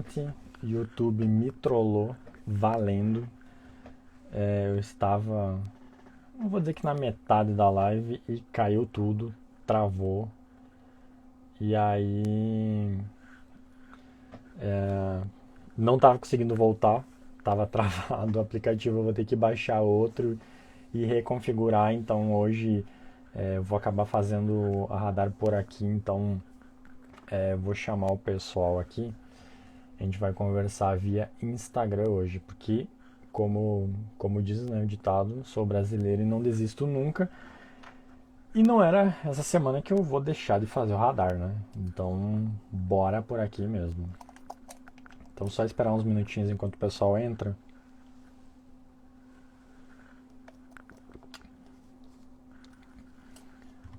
Gente, YouTube me trollou valendo. Eu estava, não vou dizer que na metade da live e caiu tudo, travou. E aí não estava conseguindo voltar, estava travado o aplicativo, eu vou ter que baixar outro e reconfigurar. Então hoje eu vou acabar fazendo a radar por aqui. Então vou chamar o pessoal aqui. A gente vai conversar via Instagram hoje, porque, como diz, né, o ditado, sou brasileiro e não desisto nunca. E não era essa semana que eu vou deixar de fazer o radar, né? Então, bora por aqui mesmo. Então, só esperar uns minutinhos enquanto o pessoal entra.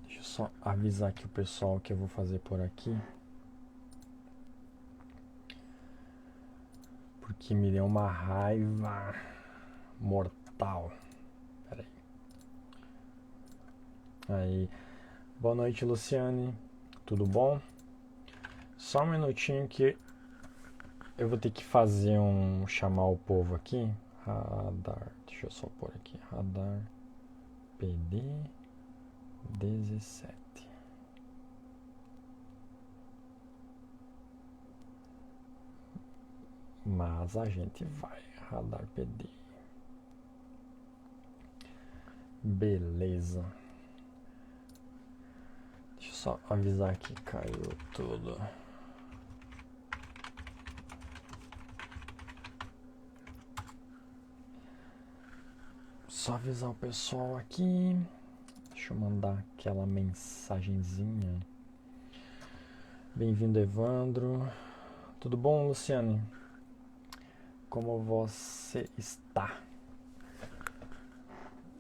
Deixa eu só avisar aqui o pessoal que eu vou fazer por aqui. Porque me deu uma raiva mortal. Pera aí. Boa noite, Luciane. Tudo bom? Só um minutinho que eu vou ter que fazer chamar o povo aqui. Radar. Deixa eu só pôr aqui. Radar PD 17. Mas a gente vai. Radar PD. Beleza. Deixa eu só avisar que caiu tudo. Só avisar o pessoal aqui. Deixa eu mandar aquela mensagenzinha. Bem-vindo, Evandro. Tudo bom, Luciane? Como você está?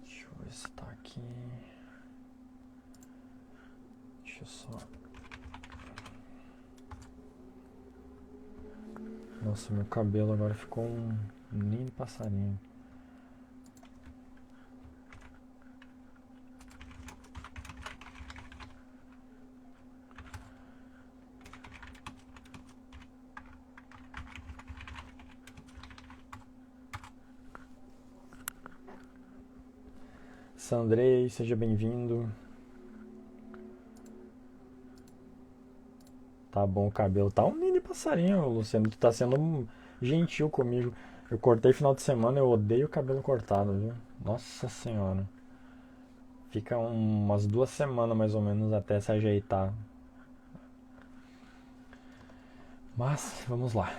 Deixa eu ver se tá aqui. Deixa eu só... Nossa, meu cabelo agora ficou um ninho de passarinho. Sandrei, seja bem-vindo. Tá bom o cabelo. Tá um ninho de passarinho, Luciano. Tu tá sendo gentil comigo. Eu cortei final de semana, eu odeio o cabelo cortado, viu? Nossa senhora. Fica umas 2 semanas mais ou menos até se ajeitar. Mas, vamos lá.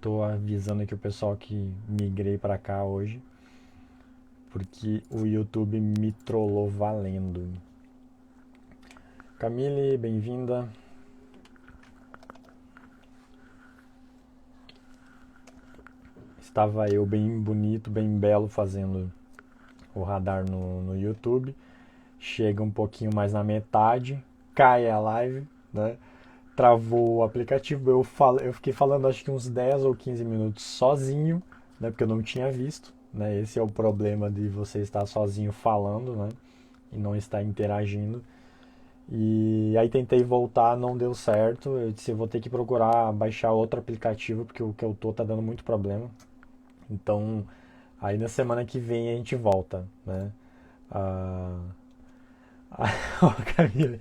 Tô avisando aqui o pessoal que migrei pra cá hoje. Porque o YouTube me trollou valendo. Camille, bem-vinda. Estava eu bem bonito, bem belo fazendo o radar no YouTube. Chega um pouquinho mais na metade, cai a live, né? Travou o aplicativo. Eu fiquei falando acho que uns 10 ou 15 minutos sozinho, né? Porque eu não tinha visto, né? Esse é o problema de você estar sozinho falando, né? E não estar interagindo. E aí tentei voltar, não deu certo. Eu disse, eu vou ter que procurar baixar outro aplicativo, porque o que eu tô tá dando muito problema. Então, aí na semana que vem a gente volta, né? Ah, Camille.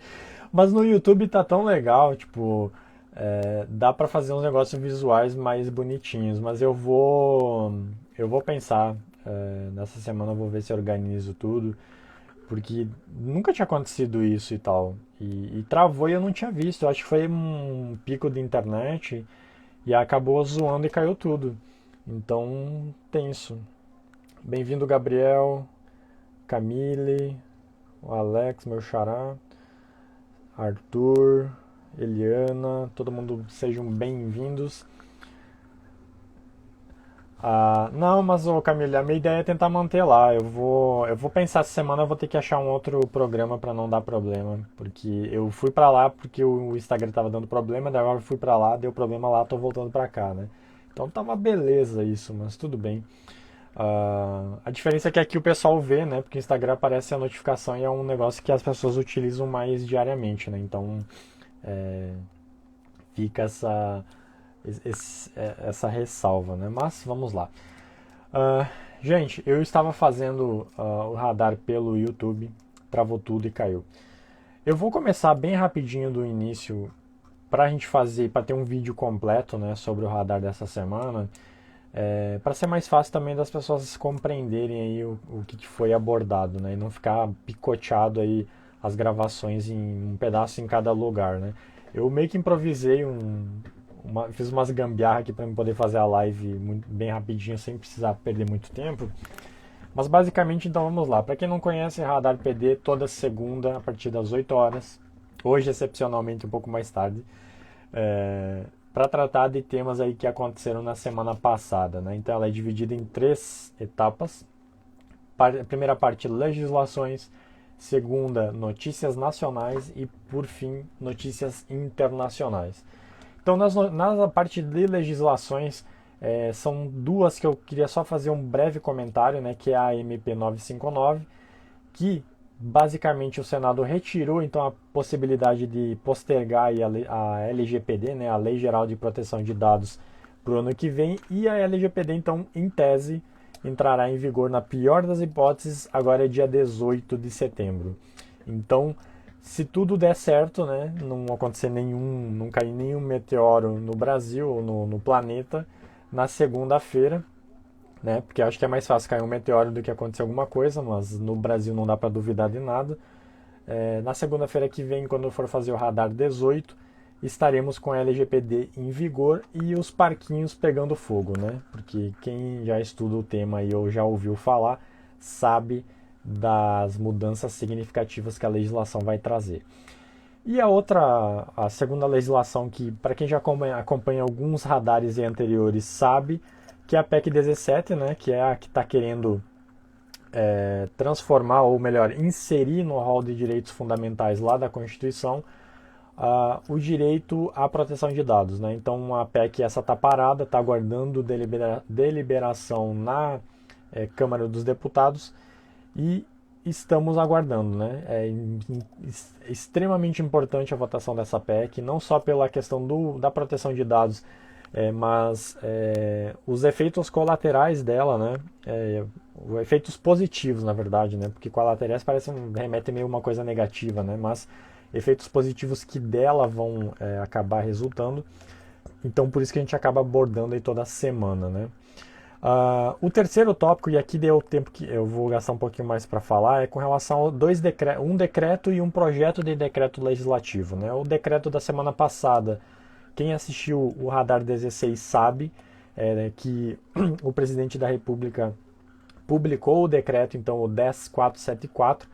Mas no YouTube tá tão legal, tipo, dá pra fazer uns negócios visuais mais bonitinhos. Mas eu vou pensar, nessa semana eu vou ver se eu organizo tudo, porque nunca tinha acontecido isso e tal. E travou e eu não tinha visto. Eu acho que foi um pico de internet e acabou zoando e caiu tudo. Então, tenso. Bem-vindo, Gabriel, Camille, o Alex, meu xará, Arthur, Eliana, todo mundo sejam bem-vindos. Não, mas ô Camille, a minha ideia é tentar manter lá. Eu vou pensar essa semana, eu vou ter que achar um outro programa para não dar problema, porque eu fui para lá porque o Instagram tava dando problema, daí agora eu fui para lá, deu problema lá, tô voltando para cá, né? Então tava beleza isso, mas tudo bem. A diferença é que aqui o pessoal vê, né? Porque o Instagram aparece a notificação e é um negócio que as pessoas utilizam mais diariamente, né? Então fica essa ressalva, né? Mas vamos lá. Gente, eu estava fazendo o radar pelo YouTube, travou tudo e caiu. Eu vou começar bem rapidinho do início para a gente fazer, para ter um vídeo completo, né, sobre o radar dessa semana, para ser mais fácil também das pessoas compreenderem aí o que foi abordado, né, e não ficar picoteado aí as gravações em um pedaço em cada lugar, né. Eu meio que improvisei fiz umas gambiarra aqui para poder fazer a live bem rapidinho, sem precisar perder muito tempo. Mas basicamente, então vamos lá. Para quem não conhece, Radar PD toda segunda a partir das 8 horas. Hoje, excepcionalmente, um pouco mais tarde. Para tratar de temas aí que aconteceram na semana passada, né? Então ela é dividida em 3 etapas. Primeira parte, legislações. Segunda, notícias nacionais. E, por fim, notícias internacionais. Então, na parte de legislações, são duas que eu queria só fazer um breve comentário, né, que é a MP 959, que basicamente o Senado retirou então a possibilidade de postergar a LGPD, né, a Lei Geral de Proteção de Dados, para o ano que vem, e a LGPD, então, em tese, entrará em vigor na pior das hipóteses, agora é dia 18 de setembro. Então, se tudo der certo, né, não acontecer não cair nenhum meteoro no Brasil ou no planeta, na segunda-feira, né, porque acho que é mais fácil cair um meteoro do que acontecer alguma coisa, mas no Brasil não dá para duvidar de nada. Na segunda-feira que vem, quando eu for fazer o radar 18, estaremos com a LGPD em vigor e os parquinhos pegando fogo, né? Porque quem já estuda o tema e ou já ouviu falar, sabe das mudanças significativas que a legislação vai trazer. E a segunda legislação que, para quem já acompanha alguns radares anteriores, sabe, que é a PEC 17, né, que é a que está querendo transformar, ou melhor, inserir no rol de direitos fundamentais lá da Constituição o direito à proteção de dados. Né? Então a PEC essa está parada, está aguardando deliberação na Câmara dos Deputados e estamos aguardando. Né? É extremamente importante a votação dessa PEC, não só pela questão da proteção de dados, mas os efeitos colaterais dela, né? Efeitos positivos, na verdade, né? Porque colaterais remete meio uma coisa negativa, né? Mas efeitos positivos que dela vão acabar resultando. Então, por isso que a gente acaba abordando aí toda semana, né? O terceiro tópico, e aqui deu tempo que eu vou gastar um pouquinho mais para falar, é com relação a um decreto e um projeto de decreto legislativo, né? O decreto da semana passada, quem assistiu o Radar 16 sabe que o presidente da República publicou o decreto, então o 10474,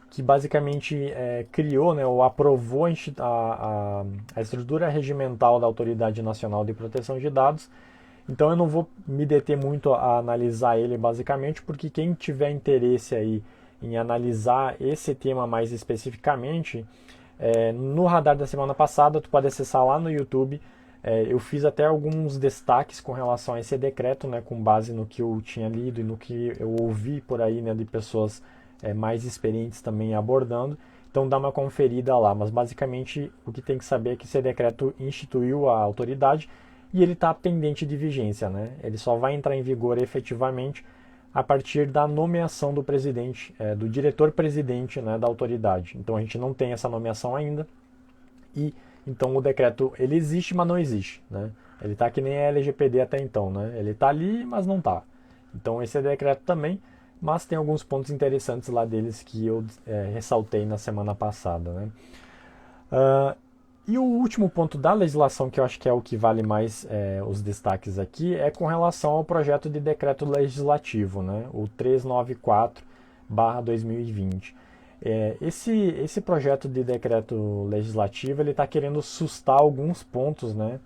que basicamente criou, né, ou aprovou a estrutura regimental da Autoridade Nacional de Proteção de Dados. Então eu não vou me deter muito a analisar ele basicamente, porque quem tiver interesse aí em analisar esse tema mais especificamente, no radar da semana passada, tu pode acessar lá no YouTube. Eu fiz até alguns destaques com relação a esse decreto, né, com base no que eu tinha lido e no que eu ouvi por aí, né, de pessoas mais experientes também abordando. Então dá uma conferida lá. Mas basicamente o que tem que saber é que esse decreto instituiu a autoridade e ele está pendente de vigência. Né? Ele só vai entrar em vigor efetivamente a partir da nomeação do presidente, do diretor-presidente, né, da autoridade. Então a gente não tem essa nomeação ainda e então o decreto ele existe, mas não existe. Né? Ele está que nem a LGPD até então. Né? Ele está ali, mas não está. Então esse decreto também, mas tem alguns pontos interessantes lá deles que eu ressaltei na semana passada. Né? E o último ponto da legislação, que eu acho que é o que vale mais os destaques aqui, é com relação ao projeto de decreto legislativo, né? O 394/2020. Esse projeto de decreto legislativo ele está querendo sustar alguns pontos, né?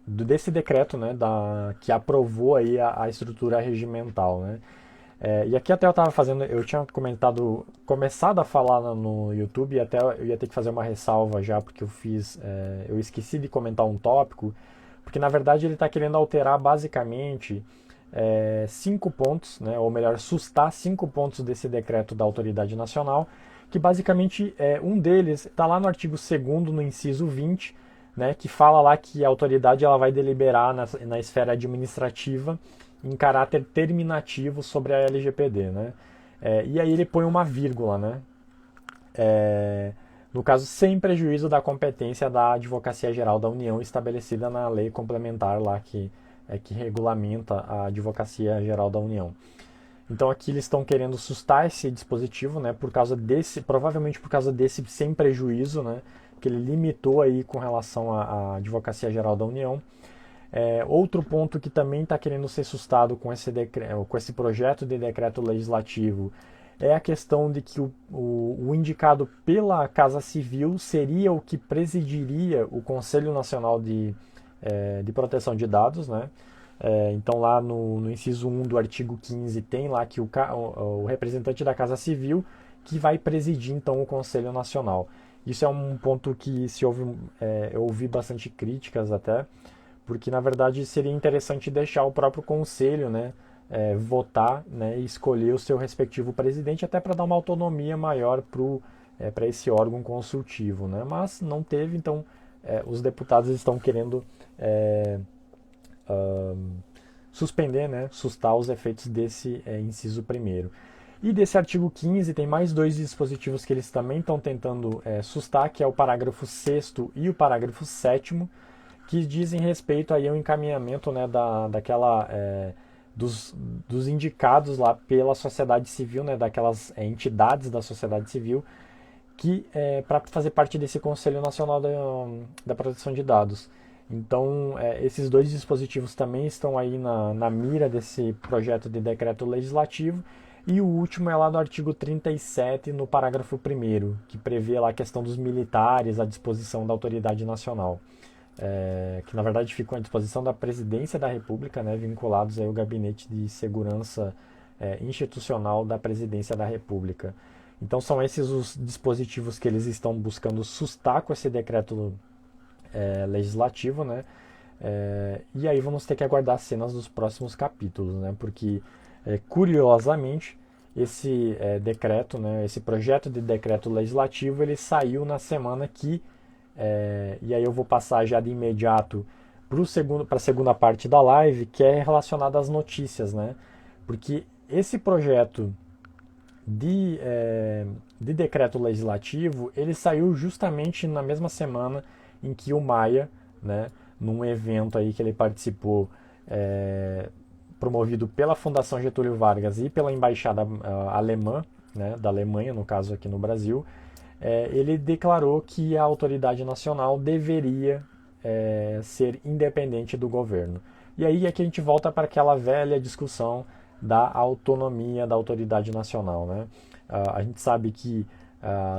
Desse decreto, né? Que aprovou aí a estrutura regimental, né? E aqui até eu tinha começado a falar no YouTube, e até eu ia ter que fazer uma ressalva já, porque eu esqueci de comentar um tópico, porque na verdade ele está querendo alterar basicamente 5 pontos, né, ou melhor, sustar 5 pontos desse decreto da Autoridade Nacional, que basicamente um deles está lá no artigo 2º, no inciso 20, né, que fala lá que a autoridade ela vai deliberar na esfera administrativa em caráter terminativo sobre a LGPD, né? E aí ele põe uma vírgula, né? No caso, sem prejuízo da competência da Advocacia Geral da União estabelecida na lei complementar lá que regulamenta a Advocacia Geral da União. Então aqui eles estão querendo sustar esse dispositivo, né, provavelmente por causa desse sem prejuízo, né, que ele limitou aí com relação à Advocacia Geral da União. Outro ponto que também está querendo ser sustado com esse projeto de decreto legislativo é a questão de que o indicado pela Casa Civil seria o que presidiria o Conselho Nacional de Proteção de Dados, né? Então lá no inciso 1 do artigo 15 tem lá que o representante da Casa Civil que vai presidir então o Conselho Nacional. Isso é um ponto que eu ouvi bastante críticas até, porque na verdade seria interessante deixar o próprio Conselho, né, votar, né, e escolher o seu respectivo presidente, até para dar uma autonomia maior para esse órgão consultivo, né? Mas não teve, então os deputados estão querendo suspender, né, sustar os efeitos desse inciso 1º. E desse artigo 15 tem mais dois dispositivos que eles também estão tentando sustar, que é o parágrafo 6º e o parágrafo 7º, que dizem respeito aí ao encaminhamento, né, dos indicados lá pela sociedade civil, né, daquelas entidades da sociedade civil, que para fazer parte desse Conselho Nacional da Proteção de Dados. Então, esses dois dispositivos também estão aí na mira desse projeto de decreto legislativo. E o último é lá no artigo 37, no parágrafo 1º, que prevê lá a questão dos militares à disposição da autoridade nacional. Que na verdade ficam à disposição da Presidência da República, né, vinculados aí ao Gabinete de Segurança Institucional da Presidência da República. Então são esses os dispositivos que eles estão buscando sustar com esse decreto legislativo, né? E aí vamos ter que aguardar as cenas dos próximos capítulos, né? Porque curiosamente esse decreto, né, esse projeto de decreto legislativo, ele saiu na semana que e aí eu vou passar já de imediato para a segunda parte da live, que é relacionada às notícias, né? Porque esse projeto de decreto legislativo, ele saiu justamente na mesma semana em que o Maia, né, num evento aí que ele participou, promovido pela Fundação Getúlio Vargas e pela Embaixada Alemã, né, da Alemanha, no caso aqui no Brasil, ele declarou que a autoridade nacional deveria ser independente do governo. E aí é que a gente volta para aquela velha discussão da autonomia da autoridade nacional, né? A gente sabe que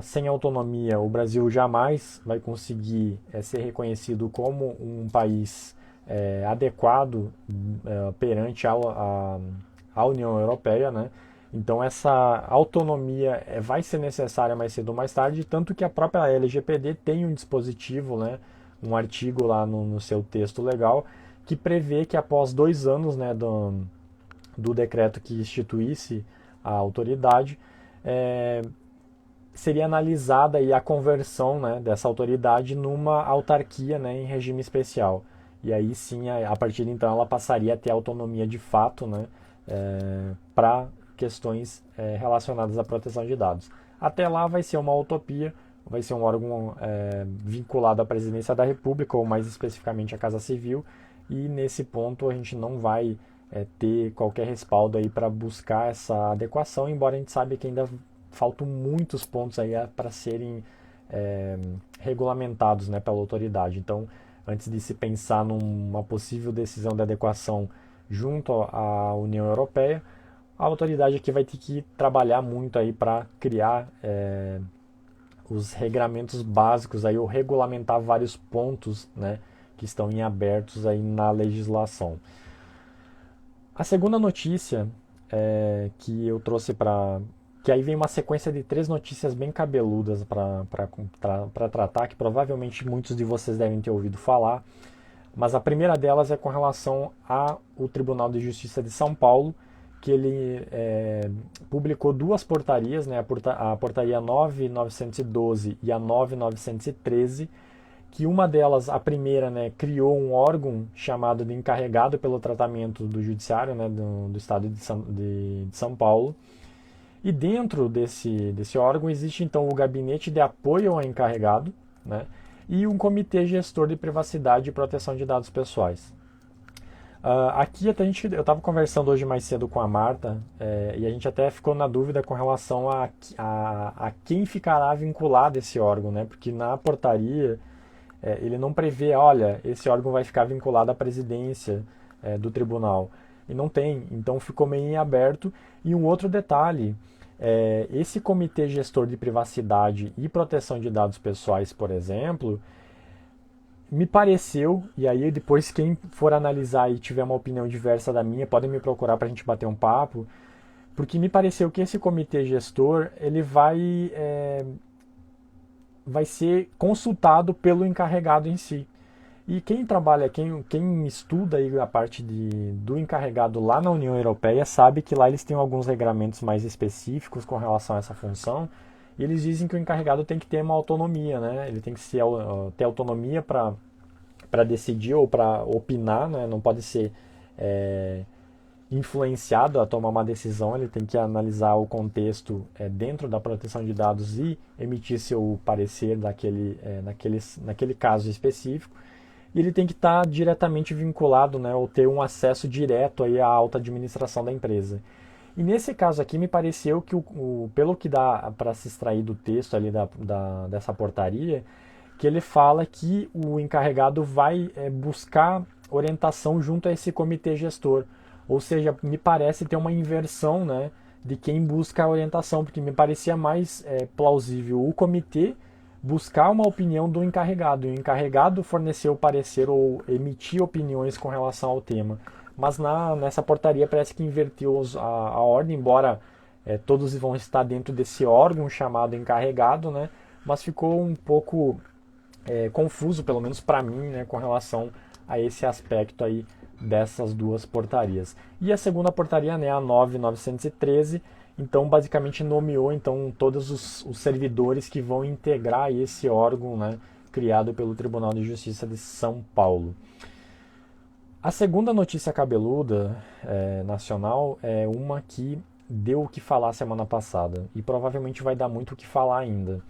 sem autonomia o Brasil jamais vai conseguir ser reconhecido como um país adequado perante a União Europeia, né? Então essa autonomia vai ser necessária mais cedo ou mais tarde, tanto que a própria LGPD tem um dispositivo, né, um artigo lá no seu texto legal, que prevê que após 2 anos, né, do decreto que instituísse a autoridade, seria analisada aí a conversão, né, dessa autoridade numa autarquia, né, em regime especial. E aí sim, a partir de então, ela passaria a ter autonomia de fato, né, para questões relacionadas à proteção de dados. Até lá vai ser uma utopia, vai ser um órgão vinculado à Presidência da República, ou mais especificamente à Casa Civil, e nesse ponto a gente não vai ter qualquer respaldo aí para buscar essa adequação, embora a gente saiba que ainda faltam muitos pontos aí para serem regulamentados, né, pela autoridade. Então, antes de se pensar numa possível decisão de adequação junto à União Europeia, a autoridade aqui vai ter que trabalhar muito aí para criar os regramentos básicos aí, ou regulamentar vários pontos, né, que estão em abertos aí na legislação. A segunda notícia que eu trouxe que aí vem uma sequência de 3 notícias bem cabeludas para tratar, que provavelmente muitos de vocês devem ter ouvido falar, mas a primeira delas é com relação ao Tribunal de Justiça de São Paulo, porque ele publicou duas portarias, né, a portaria 9.912 e a 9.913, que uma delas, a primeira, né, criou um órgão chamado de encarregado pelo tratamento do judiciário, né, do estado de São Paulo. E dentro desse órgão existe então o gabinete de apoio ao encarregado, né, e um comitê gestor de privacidade e proteção de dados pessoais. Aqui até eu estava conversando hoje mais cedo com a Marta, e a gente até ficou na dúvida com relação a quem ficará vinculado esse órgão, né, porque na portaria ele não prevê, olha, esse órgão vai ficar vinculado à presidência do tribunal. E não tem, então ficou meio em aberto. E um outro detalhe, esse comitê gestor de privacidade e proteção de dados pessoais, por exemplo, me pareceu, e aí depois quem for analisar e tiver uma opinião diversa da minha, podem me procurar para a gente bater um papo, porque me pareceu que esse comitê gestor, ele vai ser consultado pelo encarregado em si. E quem trabalha, quem estuda aí a parte do encarregado lá na União Europeia sabe que lá eles têm alguns regramentos mais específicos com relação a essa função. E eles dizem que o encarregado tem que ter uma autonomia, né? Ele tem que ter autonomia para decidir ou para opinar, né? Não pode ser influenciado a tomar uma decisão, ele tem que analisar o contexto dentro da proteção de dados e emitir seu parecer naquele caso específico. E ele tem que estar diretamente vinculado, né, ou ter um acesso direto aí à alta administração da empresa. E nesse caso aqui me pareceu que, pelo que dá para se extrair do texto ali dessa portaria, que ele fala que o encarregado vai buscar orientação junto a esse comitê gestor. Ou seja, me parece ter uma inversão, né, de quem busca a orientação, porque me parecia mais plausível o comitê buscar uma opinião do encarregado, e o encarregado fornecer o parecer ou emitir opiniões com relação ao tema. Mas nessa portaria parece que inverteu a ordem, embora todos vão estar dentro desse órgão chamado encarregado, né, mas ficou um pouco confuso, pelo menos para mim, né, com relação a esse aspecto aí dessas duas portarias. E a segunda portaria, né, a 9.913, então basicamente nomeou então todos os servidores que vão integrar esse órgão, né, criado pelo Tribunal de Justiça de São Paulo. A segunda notícia cabeluda nacional é uma que deu o que falar semana passada e provavelmente vai dar muito o que falar ainda.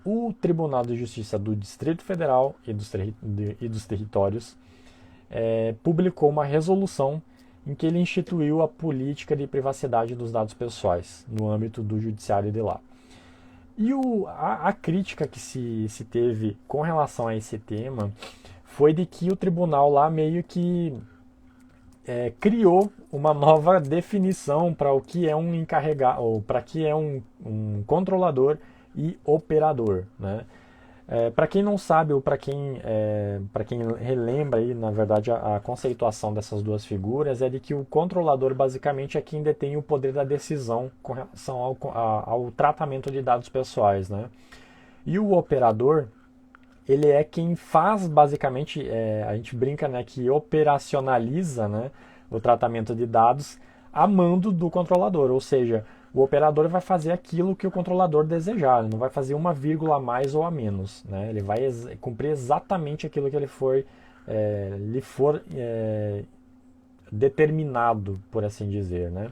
O Tribunal de Justiça do Distrito Federal e dos Territórios publicou uma resolução em que ele instituiu a política de privacidade dos dados pessoais no âmbito do judiciário de lá. E a crítica que se teve com relação a esse tema foi de que o tribunal lá meio que criou uma nova definição para o que é um encarregado, ou para que é um controlador e operador, né? Para quem não sabe ou para quem relembra aí, na verdade, a conceituação dessas duas figuras é de que o controlador basicamente é quem detém o poder da decisão com relação ao tratamento de dados pessoais, né? E o operador, ele é quem faz basicamente, a gente brinca, né, que operacionaliza, né, o tratamento de dados a mando do controlador, ou seja, o operador vai fazer aquilo que o controlador desejar, ele não vai fazer uma vírgula a mais ou a menos, né? Ele vai cumprir exatamente aquilo que lhe for determinado, por assim dizer, né?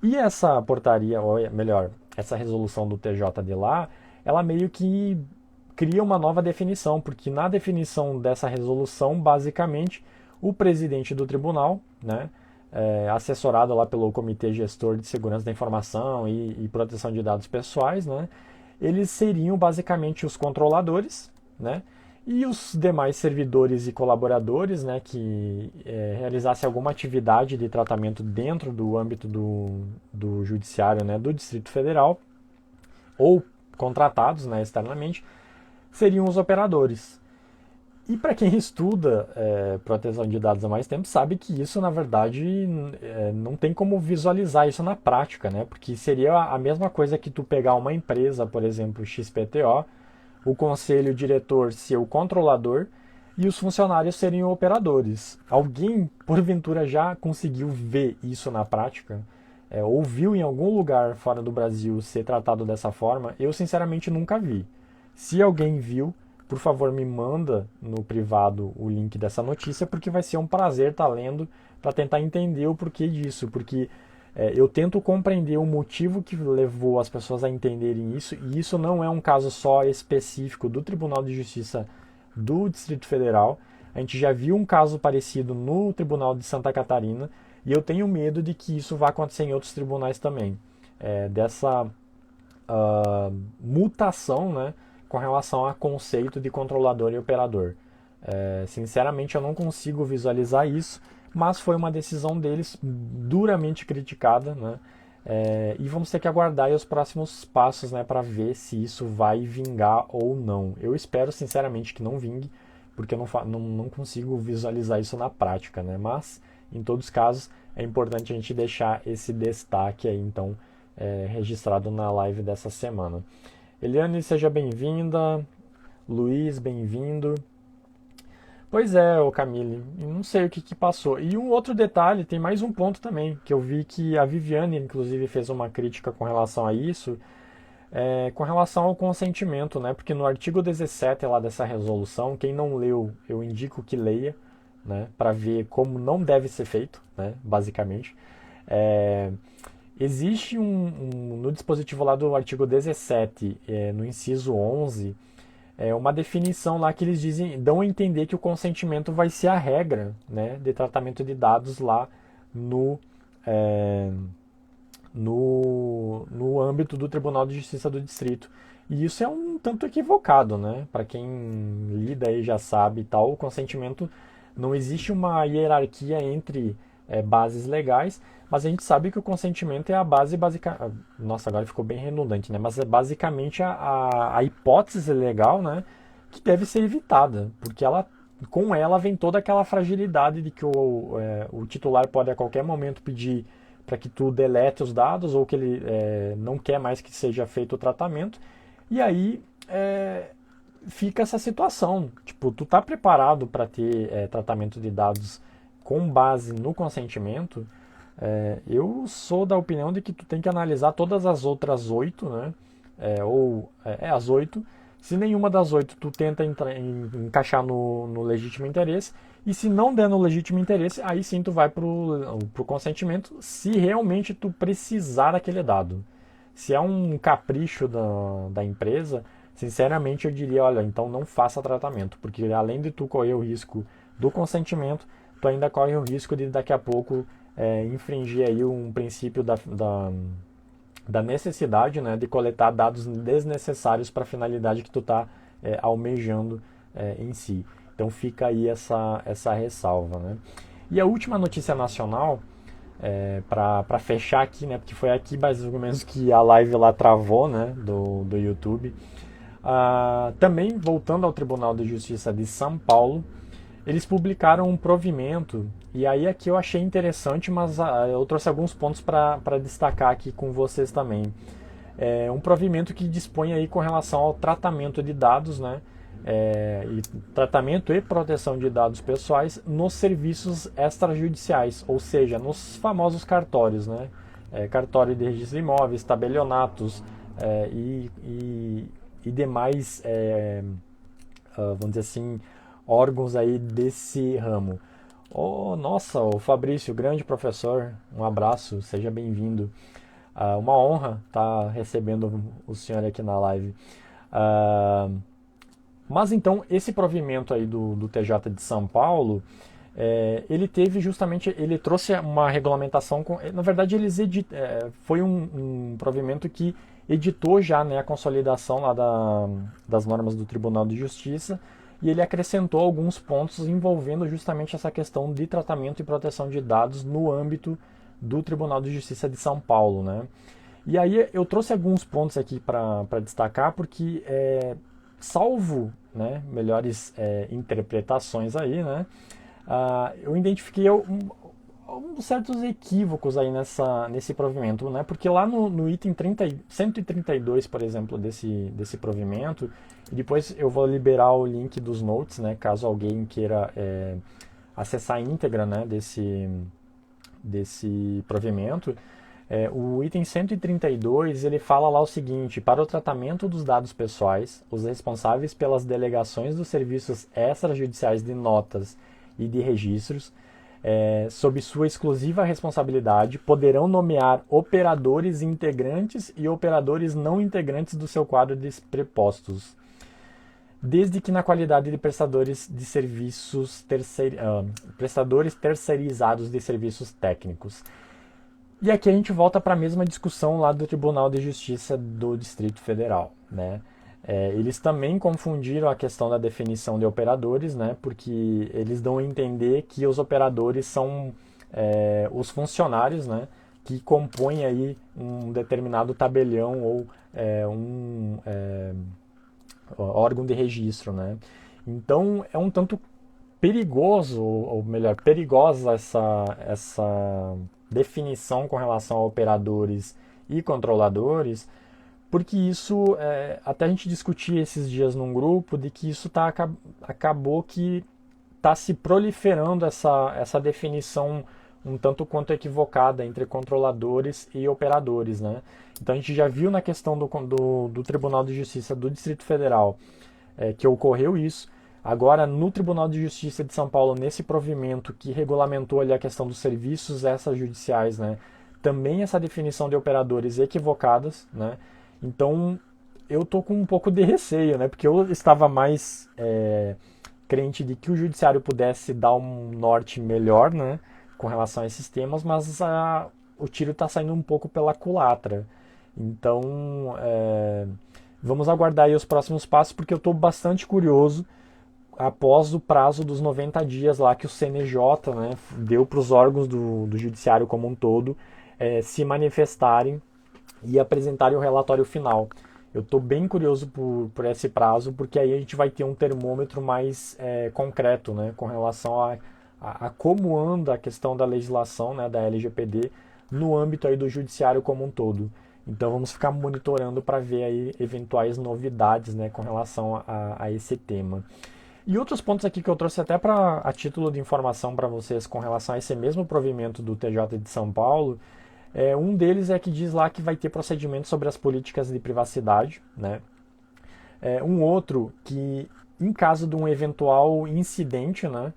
E essa portaria, ou melhor, essa resolução do TJ de lá, ela meio que cria uma nova definição, porque na definição dessa resolução, basicamente, o presidente do tribunal, né, assessorado lá pelo Comitê Gestor de Segurança da Informação e Proteção de Dados Pessoais, né, eles seriam basicamente os controladores, né, e os demais servidores e colaboradores, né, que realizassem alguma atividade de tratamento dentro do âmbito do judiciário, né, do Distrito Federal, ou contratados, né, externamente, seriam os operadores. E para quem estuda proteção de dados há mais tempo, sabe que isso, na verdade, não tem como visualizar isso na prática, né? Porque seria a mesma coisa que tu pegar uma empresa, por exemplo, XPTO, o conselho diretor ser o controlador e os funcionários serem operadores. Alguém, porventura, já conseguiu ver isso na prática? Ou viu em algum lugar fora do Brasil ser tratado dessa forma? Eu, sinceramente, nunca vi. Se alguém viu, por favor, me manda no privado o link dessa notícia, porque vai ser um prazer estar lendo para tentar entender o porquê disso. Porque eu tento compreender o motivo que levou as pessoas a entenderem isso, e isso não é um caso só específico do Tribunal de Justiça do Distrito Federal. A gente já viu um caso parecido no Tribunal de Santa Catarina, e eu tenho medo de que isso vá acontecer em outros tribunais também. Dessa mutação, né, com relação a conceito de controlador e operador. Sinceramente, eu não consigo visualizar isso, mas foi uma decisão deles duramente criticada, né? E vamos ter que aguardar aí os próximos passos, né, para ver se isso vai vingar ou não. Eu espero sinceramente que não vingue, porque eu não consigo visualizar isso na prática, né? Mas, em todos os casos, é importante a gente deixar esse destaque aí, então, registrado na live dessa semana. Eliane, seja bem-vinda. Luiz, bem-vindo. Pois é, ô Camille, não sei o que passou. E um outro detalhe, tem mais um ponto também, que eu vi que a Viviane, inclusive, fez uma crítica com relação a isso, com relação ao consentimento, né? Porque no artigo 17 lá dessa resolução, quem não leu, eu indico que leia, né? Para ver como não deve ser feito, né? Basicamente. Existe no dispositivo lá do artigo 17, no inciso 11, uma definição lá que eles dão a entender que o consentimento vai ser a regra, né, de tratamento de dados lá no âmbito do Tribunal de Justiça do Distrito. E isso é um tanto equivocado, né? Para quem lida aí já sabe e tal, o consentimento, não existe uma hierarquia entre bases legais, mas a gente sabe que o consentimento é a base básica. Nossa, agora ficou bem redundante, né? Mas é basicamente a hipótese legal, né, que deve ser evitada, porque com ela vem toda aquela fragilidade de que o titular pode a qualquer momento pedir para que tu delete os dados, ou que ele não quer mais que seja feito o tratamento, e aí fica essa situação. Tipo, tu tá preparado para ter tratamento de dados com base no consentimento? Eu sou da opinião de que tu tem que analisar todas as outras 8, né? As 8. Se nenhuma das 8 tu tenta encaixar no legítimo interesse, e se não der no legítimo interesse, aí sim tu vai pro consentimento, se realmente tu precisar daquele dado. Se é um capricho da empresa, sinceramente eu diria, olha, então não faça tratamento, porque além de tu correr o risco do consentimento, tu ainda corre o risco de daqui a pouco infringir aí um princípio da necessidade, né, de coletar dados desnecessários para a finalidade que tu está almejando em si. Então fica aí essa ressalva, né? E a última notícia nacional, para fechar aqui, né, porque foi aqui mais ou menos que a live lá travou, né, do YouTube. Também voltando ao Tribunal de Justiça de São Paulo, eles publicaram um provimento, e aí aqui eu achei interessante, mas eu trouxe alguns pontos para destacar aqui com vocês também. Um provimento que dispõe aí com relação ao tratamento de dados, né? E tratamento e proteção de dados pessoais nos serviços extrajudiciais, ou seja, nos famosos cartórios, né? Cartório de registro de imóveis, tabelionatos e demais, vamos dizer assim, órgãos aí desse ramo. Nossa, o Fabrício, grande professor, um abraço, seja bem-vindo. Uma honra estar recebendo o senhor aqui na live. Mas então, esse provimento aí do TJ de São Paulo, ele teve justamente, ele trouxe uma regulamentação, na verdade foi um provimento que editou já, né, a consolidação lá das normas do Tribunal de Justiça, e ele acrescentou alguns pontos envolvendo justamente essa questão de tratamento e proteção de dados no âmbito do Tribunal de Justiça de São Paulo, né? E aí eu trouxe alguns pontos aqui para destacar, porque salvo, né, melhores interpretações aí, né, eu identifiquei certos equívocos aí nesse provimento, né? Porque lá no item 132, por exemplo, desse provimento, e depois eu vou liberar o link dos notes, né? Caso alguém queira acessar a íntegra, né, desse provimento. O item 132, ele fala lá o seguinte: para o tratamento dos dados pessoais, os responsáveis pelas delegações dos serviços extrajudiciais de notas e de registros, sob sua exclusiva responsabilidade, poderão nomear operadores integrantes e operadores não integrantes do seu quadro de prepostos, desde que na qualidade de prestadores de serviços prestadores terceirizados de serviços técnicos. E aqui a gente volta para a mesma discussão lá do Tribunal de Justiça do Distrito Federal, né? Eles também confundiram a questão da definição de operadores, né? Porque eles dão a entender que os operadores são os funcionários, né? Que compõem aí um determinado tabelião ou um órgão de registro, né? Então é um tanto perigoso, ou melhor, perigosa essa definição com relação a operadores e controladores, porque isso, até a gente discutia esses dias num grupo, de que isso acabou que está se proliferando essa definição um tanto quanto equivocada entre controladores e operadores, né? Então a gente já viu na questão do Tribunal de Justiça do Distrito Federal que ocorreu isso. Agora, no Tribunal de Justiça de São Paulo, nesse provimento que regulamentou ali a questão dos serviços extrajudiciais, né, também essa definição de operadores equivocadas, né? Então, eu tô com um pouco de receio, né? Porque eu estava mais crente de que o judiciário pudesse dar um norte melhor, né, com relação a esses temas, mas o tiro está saindo um pouco pela culatra. Então, vamos aguardar aí os próximos passos, porque eu estou bastante curioso após o prazo dos 90 dias lá que o CNJ, né, deu para os órgãos do judiciário como um todo se manifestarem e apresentarem o relatório final. Eu estou bem curioso por esse prazo, porque aí a gente vai ter um termômetro mais concreto, né, com relação a como anda a questão da legislação, né, da LGPD no âmbito aí do judiciário como um todo. Então vamos ficar monitorando para ver aí eventuais novidades, né, com relação a esse tema. E outros pontos aqui que eu trouxe até a título de informação para vocês com relação a esse mesmo provimento do TJ de São Paulo, um deles é que diz lá que vai ter procedimento sobre as políticas de privacidade, né? Um outro que, em caso de um eventual incidente, né,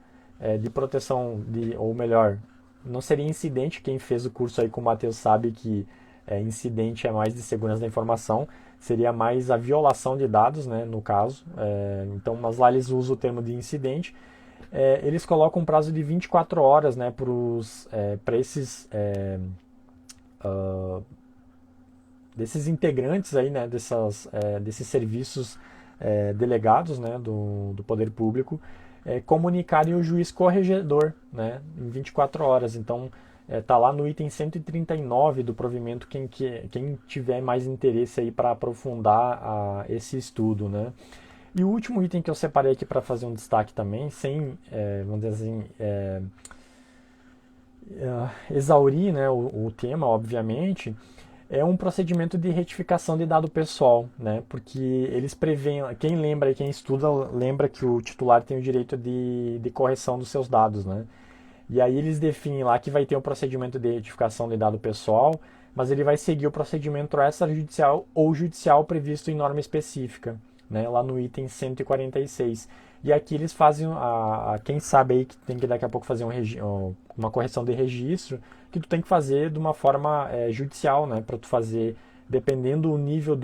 de proteção, ou melhor, não seria incidente, quem fez o curso aí com o Matheus sabe que incidente é mais de segurança da informação, seria mais a violação de dados, né, no caso. Então, mas lá eles usam o termo de incidente. Eles colocam um prazo de 24 horas, né, para esses desses integrantes aí, né, desses serviços delegados, né, do Poder Público, comunicarem o juiz corregedor, né, em 24 horas. Então, tá lá no item 139 do provimento, quem tiver mais interesse aí para aprofundar esse estudo, né. E o último item que eu separei aqui para fazer um destaque também, sem, vamos dizer assim, exaurir, né, o tema, obviamente, é um procedimento de retificação de dado pessoal, né, porque eles preveem, quem lembra e quem estuda lembra que o titular tem o direito de correção dos seus dados, né. E aí eles definem lá que vai ter um procedimento de retificação de dado pessoal, mas ele vai seguir o procedimento extrajudicial ou judicial previsto em norma específica, né, lá no item 146. E aqui eles fazem, quem sabe aí que tem que daqui a pouco fazer uma correção de registro, que tu tem que fazer de uma forma judicial, né, para tu fazer, dependendo do nível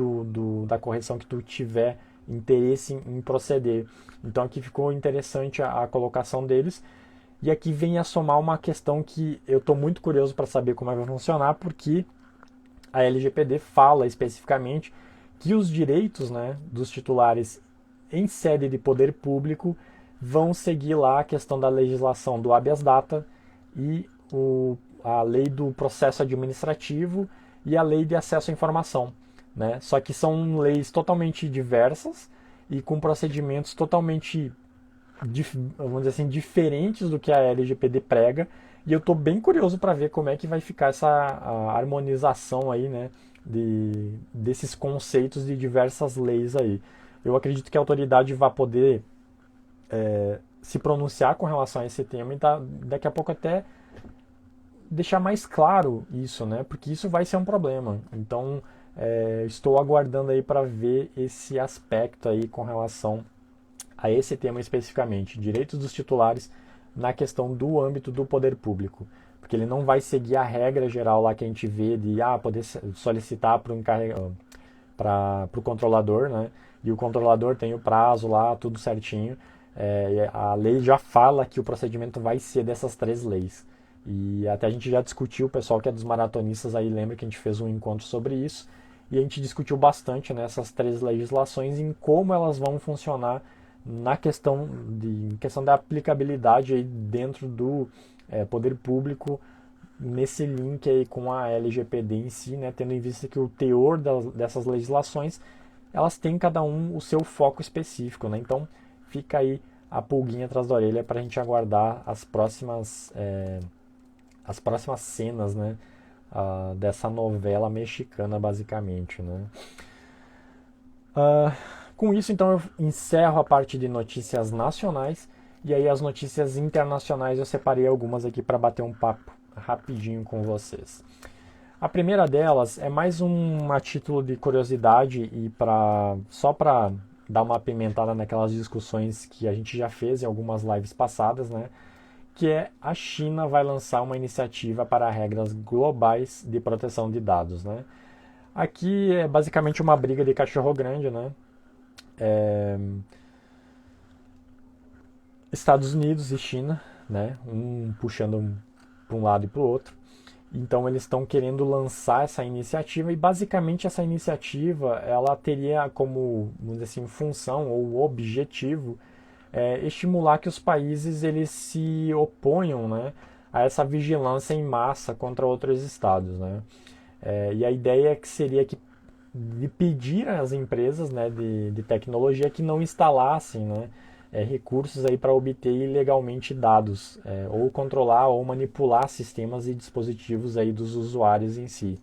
da correção que tu tiver interesse em proceder. Então aqui ficou interessante a colocação deles. E aqui vem a somar uma questão que eu estou muito curioso para saber como vai funcionar, porque a LGPD fala especificamente que os direitos, né, dos titulares em sede de poder público vão seguir lá a questão da legislação do habeas data e a lei do processo administrativo e a lei de acesso à informação, né? Só que são leis totalmente diversas e com procedimentos totalmente, vamos dizer assim, diferentes do que a LGPD prega. E eu estou bem curioso para ver como é que vai ficar essa harmonização aí, né, desses conceitos de diversas leis aí. Eu acredito que a autoridade vai poder se pronunciar com relação a esse tema e daqui a pouco até deixar mais claro isso, né? Porque isso vai ser um problema. Então, estou aguardando aí para ver esse aspecto aí com relação a esse tema especificamente, direitos dos titulares na questão do âmbito do poder público. Porque ele não vai seguir a regra geral lá que a gente vê de poder solicitar para o controlador, né? E o controlador tem o prazo lá, tudo certinho. A lei já fala que o procedimento vai ser dessas 3 leis. E até a gente já discutiu, o pessoal que é dos maratonistas aí lembra que a gente fez um encontro sobre isso. E a gente discutiu bastante nessas 3 legislações em como elas vão funcionar na questão da aplicabilidade aí dentro do poder público, nesse link aí com a LGPD em si, né, tendo em vista que o teor dessas legislações, elas têm cada um o seu foco específico, né? Então fica aí a pulguinha atrás da orelha para a gente aguardar as próximas cenas, né, dessa novela mexicana, basicamente, né? Com isso, então, eu encerro a parte de notícias nacionais e aí as notícias internacionais eu separei algumas aqui para bater um papo rapidinho com vocês. A primeira delas é mais a título de curiosidade e só para dar uma apimentada naquelas discussões que a gente já fez em algumas lives passadas, né? Que é a China vai lançar uma iniciativa para regras globais de proteção de dados, né? Aqui é basicamente uma briga de cachorro grande, né? Estados Unidos e China, né? Um puxando para um lado e para o outro. Então eles estão querendo lançar essa iniciativa e basicamente essa iniciativa ela teria como, vamos dizer assim, função ou objetivo estimular que os países eles se oponham, né, a essa vigilância em massa contra outros estados, né? E a ideia seria de pedir às empresas, né, de tecnologia que não instalassem, né, recursos aí para obter ilegalmente dados, ou controlar ou manipular sistemas e dispositivos aí dos usuários em si.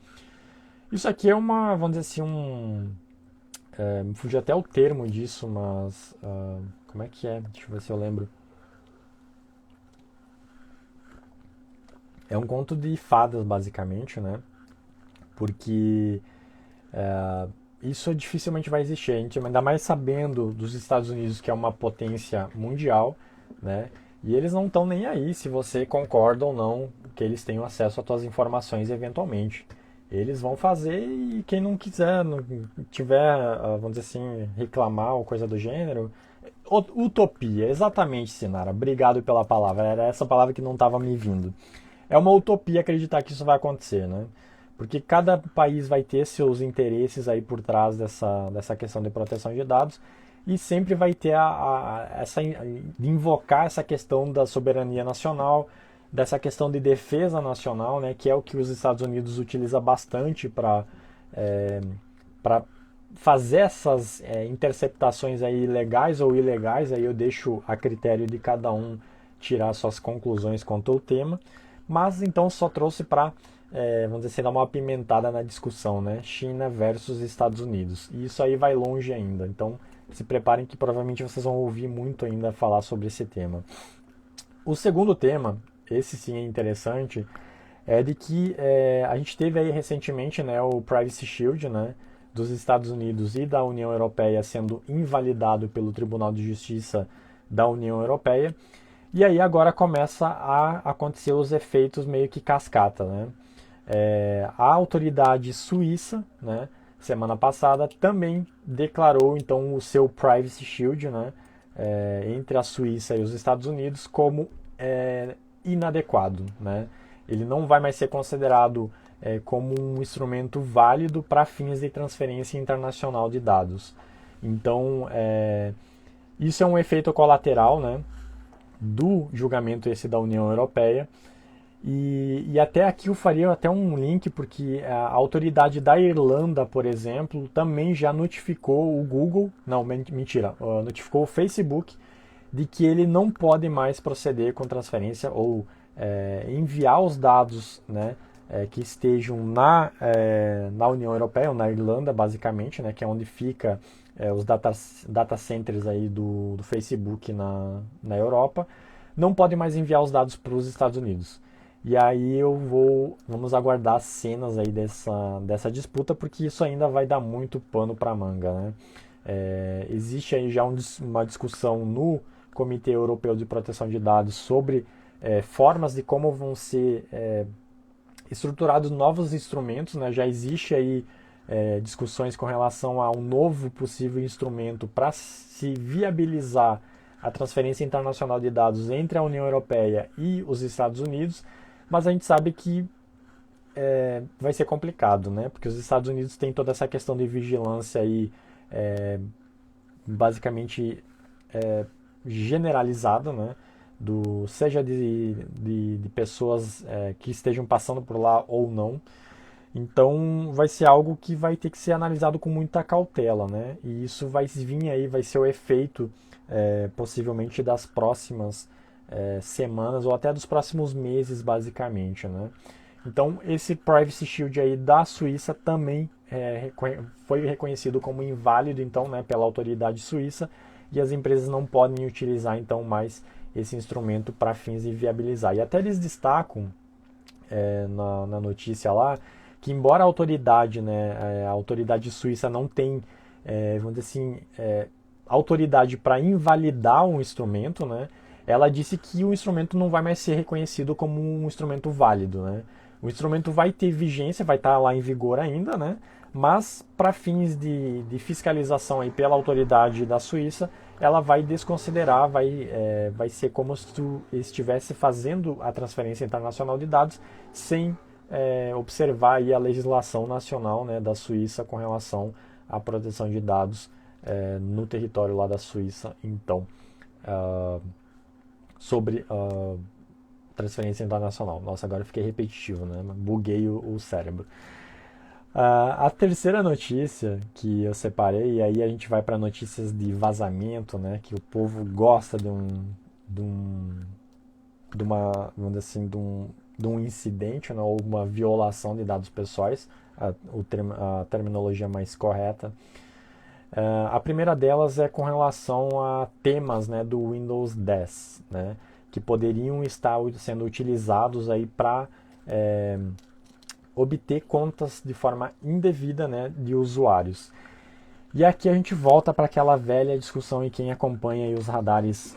Isso aqui é vamos dizer assim, me fugiu até o termo disso, mas como é que é? Deixa eu ver se eu lembro. É um conto de fadas, basicamente, né? Porque isso dificilmente vai existir. A gente ainda mais sabendo dos Estados Unidos, que é uma potência mundial, né? E eles não estão nem aí se você concorda ou não que eles tenham acesso às suas informações eventualmente. Eles vão fazer e quem não quiser, não tiver, vamos dizer assim, reclamar ou coisa do gênero. Utopia, exatamente, Sinara. Obrigado pela palavra. Era essa palavra que não estava me vindo. É uma utopia acreditar que isso vai acontecer, né? Porque cada país vai ter seus interesses aí por trás dessa questão de proteção de dados e sempre vai ter de invocar essa questão da soberania nacional, dessa questão de defesa nacional, né, que é o que os Estados Unidos utiliza bastante para fazer essas interceptações aí legais ou ilegais. Aí eu deixo a critério de cada um tirar suas conclusões quanto ao tema, mas então só trouxe para vamos dizer assim, dar uma apimentada na discussão, né? China versus Estados Unidos. E isso aí vai longe ainda. Então, se preparem que provavelmente vocês vão ouvir muito ainda falar sobre esse tema. O segundo tema, esse sim é interessante, é de que a gente teve aí recentemente, né, o Privacy Shield, né, dos Estados Unidos e da União Europeia sendo invalidado pelo Tribunal de Justiça da União Europeia. E aí agora começa a acontecer os efeitos meio que cascata, né? A autoridade suíça, né, semana passada também declarou então o seu Privacy Shield, né, entre a Suíça e os Estados Unidos como inadequado, né? Ele não vai mais ser considerado como um instrumento válido para fins de transferência internacional de dados. Então, isso é um efeito colateral, né, do julgamento esse da União Europeia. E até aqui eu faria até um link, porque a autoridade da Irlanda, por exemplo, também já notificou o Google, não, mentira, notificou o Facebook de que ele não pode mais proceder com transferência ou enviar os dados, né, que estejam na União Europeia, ou na Irlanda, basicamente, né, que é onde fica os data centers aí do Facebook na Europa, não podem mais enviar os dados para os Estados Unidos. E aí vamos aguardar cenas aí dessa disputa, porque isso ainda vai dar muito pano para manga, né? Existe aí já uma discussão no Comitê Europeu de Proteção de Dados sobre formas de como vão ser estruturados novos instrumentos, né? Já existe aí discussões com relação a um novo possível instrumento para se viabilizar a transferência internacional de dados entre a União Europeia e os Estados Unidos, mas a gente sabe que vai ser complicado, né? Porque os Estados Unidos têm toda essa questão de vigilância aí, basicamente generalizada, né? Seja de pessoas que estejam passando por lá ou não. Então vai ser algo que vai ter que ser analisado com muita cautela, né? E isso vai vir aí, vai ser o efeito possivelmente das próximas semanas ou até dos próximos meses, basicamente, né? Então esse Privacy Shield aí da Suíça também foi reconhecido como inválido, então, né, pela autoridade suíça, e as empresas não podem utilizar então mais esse instrumento para fins de viabilizar. E até eles destacam na notícia lá que, embora a autoridade, né, a autoridade suíça não tem, vamos dizer assim, autoridade para invalidar um instrumento, né, ela disse que o instrumento não vai mais ser reconhecido como um instrumento válido, né. O instrumento vai ter vigência, vai estar lá em vigor ainda, né, mas para fins de fiscalização aí pela autoridade da Suíça, ela vai desconsiderar, vai ser como se tu estivesse fazendo a transferência internacional de dados sem observar aí a legislação nacional, né, da Suíça com relação à proteção de dados no território lá da Suíça. Então, sobre transferência internacional. Nossa, agora eu fiquei repetitivo, né? Buguei o cérebro. A terceira notícia que eu separei, e aí a gente vai para notícias de vazamento, né? Que o povo gosta de uma, vamos dizer assim, de um incidente, né, ou uma violação de dados pessoais, a terminologia mais correta. A primeira delas é com relação a temas, né, do Windows 10, né, que poderiam estar sendo utilizados aí para obter contas de forma indevida, né, de usuários. E aqui a gente volta para aquela velha discussão, e quem acompanha aí os radares,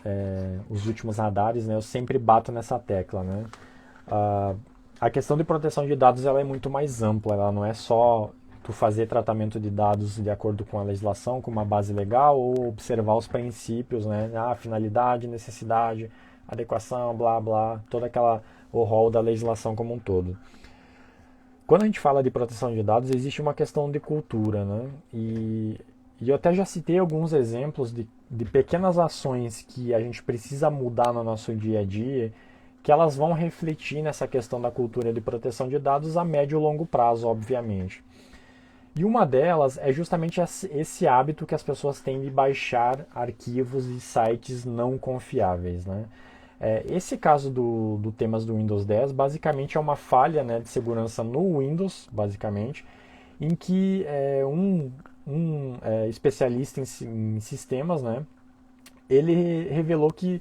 os últimos radares, né, eu sempre bato nessa tecla, né. A questão de proteção de dados ela é muito mais ampla, ela não é só tu fazer tratamento de dados de acordo com a legislação, com uma base legal, ou observar os princípios, né, finalidade, necessidade, adequação, blá blá, o rol da legislação como um todo. Quando a gente fala de proteção de dados, existe uma questão de cultura, né? E eu até já citei alguns exemplos de pequenas ações que a gente precisa mudar no nosso dia a dia, que elas vão refletir nessa questão da cultura de proteção de dados a médio e longo prazo, obviamente. E uma delas é justamente esse hábito que as pessoas têm de baixar arquivos de sites não confiáveis, né? Esse caso do temas do Windows 10 basicamente é uma falha, né, de segurança no Windows, basicamente, em que um especialista em sistemas, né, ele revelou que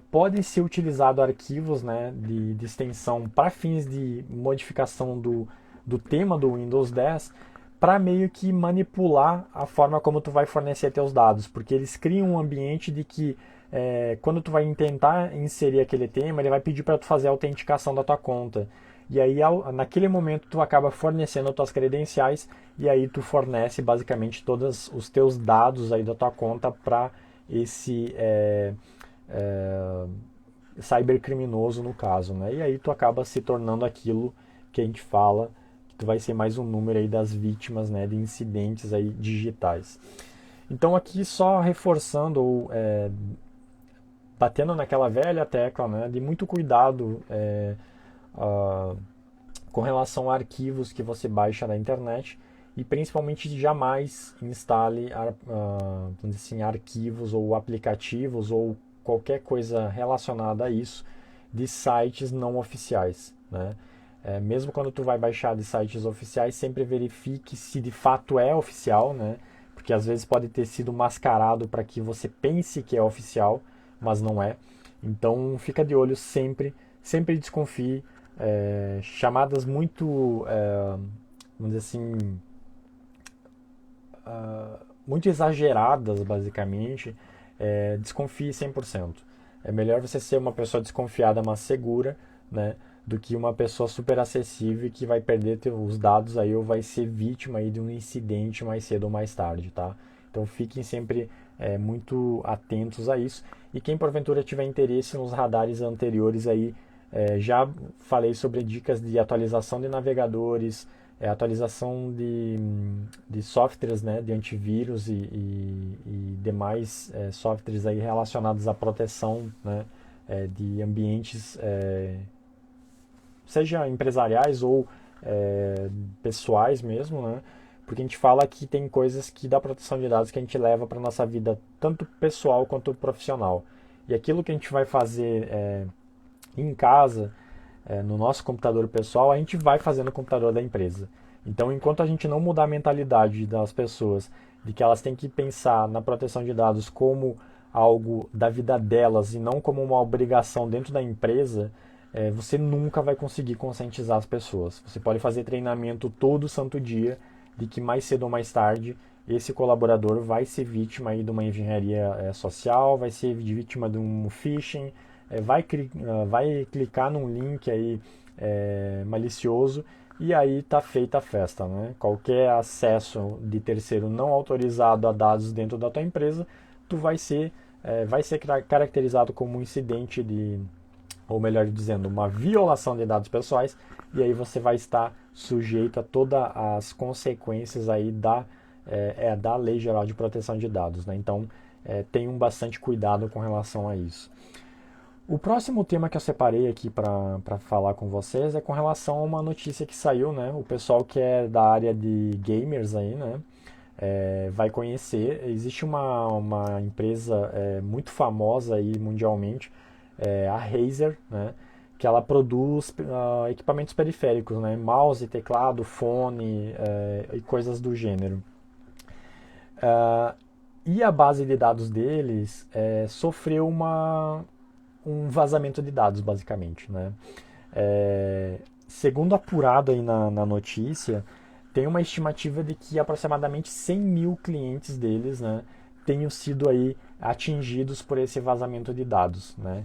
podem ser utilizados arquivos, né, de extensão para fins de modificação do tema do Windows 10 para meio que manipular a forma como tu vai fornecer teus dados, porque eles criam um ambiente de que quando tu vai tentar inserir aquele tema, ele vai pedir para tu fazer a autenticação da tua conta. E aí, naquele momento, tu acaba fornecendo as tuas credenciais, e aí tu fornece basicamente todos os teus dados aí da tua conta para esse cybercriminoso, no caso, né? E aí tu acaba se tornando aquilo que a gente fala, que tu vai ser mais um número aí das vítimas, né, de incidentes aí digitais. Então aqui só reforçando ou batendo naquela velha tecla, né, de muito cuidado com relação a arquivos que você baixa na internet, e principalmente jamais instale vamos dizer assim, arquivos ou aplicativos ou qualquer coisa relacionada a isso de sites não oficiais, né? Mesmo quando tu vai baixar de sites oficiais, sempre verifique se de fato é oficial, né? Porque às vezes pode ter sido mascarado para que você pense que é oficial, mas não é. Então fica de olho sempre, sempre desconfie. Chamadas muito, vamos dizer assim, muito exageradas, basicamente, desconfie 100%. É melhor você ser uma pessoa desconfiada, mas segura, né, do que uma pessoa super acessível que vai perder os dados aí ou vai ser vítima aí de um incidente mais cedo ou mais tarde, tá? Então fiquem sempre muito atentos a isso. E quem porventura tiver interesse nos radares anteriores aí, já falei sobre dicas de atualização de navegadores, atualização de softwares, né, de antivírus e demais softwares aí relacionados à proteção, né, de ambientes, seja empresariais ou pessoais mesmo, né? Porque a gente fala que tem coisas que da proteção de dados que a gente leva para nossa vida tanto pessoal quanto profissional. E aquilo que a gente vai fazer em casa, no nosso computador pessoal, a gente vai fazer no computador da empresa. Então, enquanto a gente não mudar a mentalidade das pessoas de que elas têm que pensar na proteção de dados como algo da vida delas e não como uma obrigação dentro da empresa, você nunca vai conseguir conscientizar as pessoas. Você pode fazer treinamento todo santo dia de que mais cedo ou mais tarde esse colaborador vai ser vítima aí de uma engenharia social, vai ser vítima de um phishing, vai clicar num link aí malicioso e aí tá feita a festa, né? Qualquer acesso de terceiro não autorizado a dados dentro da tua empresa, tu vai ser caracterizado como um incidente ou melhor dizendo, uma violação de dados pessoais, e aí você vai estar sujeito a todas as consequências aí da Lei Geral de Proteção de Dados, né? Então, tenham bastante cuidado com relação a isso. O próximo tema que eu separei aqui para falar com vocês é com relação a uma notícia que saiu, né? O pessoal que é da área de gamers aí, né? Vai conhecer. Existe uma empresa muito famosa aí mundialmente, a Razer, né? Que ela produz equipamentos periféricos, né? Mouse, teclado, fone e coisas do gênero. E a base de dados deles sofreu um vazamento de dados, basicamente, né? Segundo apurado aí na notícia, tem uma estimativa de que aproximadamente 100 mil clientes deles, né, tenham sido aí atingidos por esse vazamento de dados, né?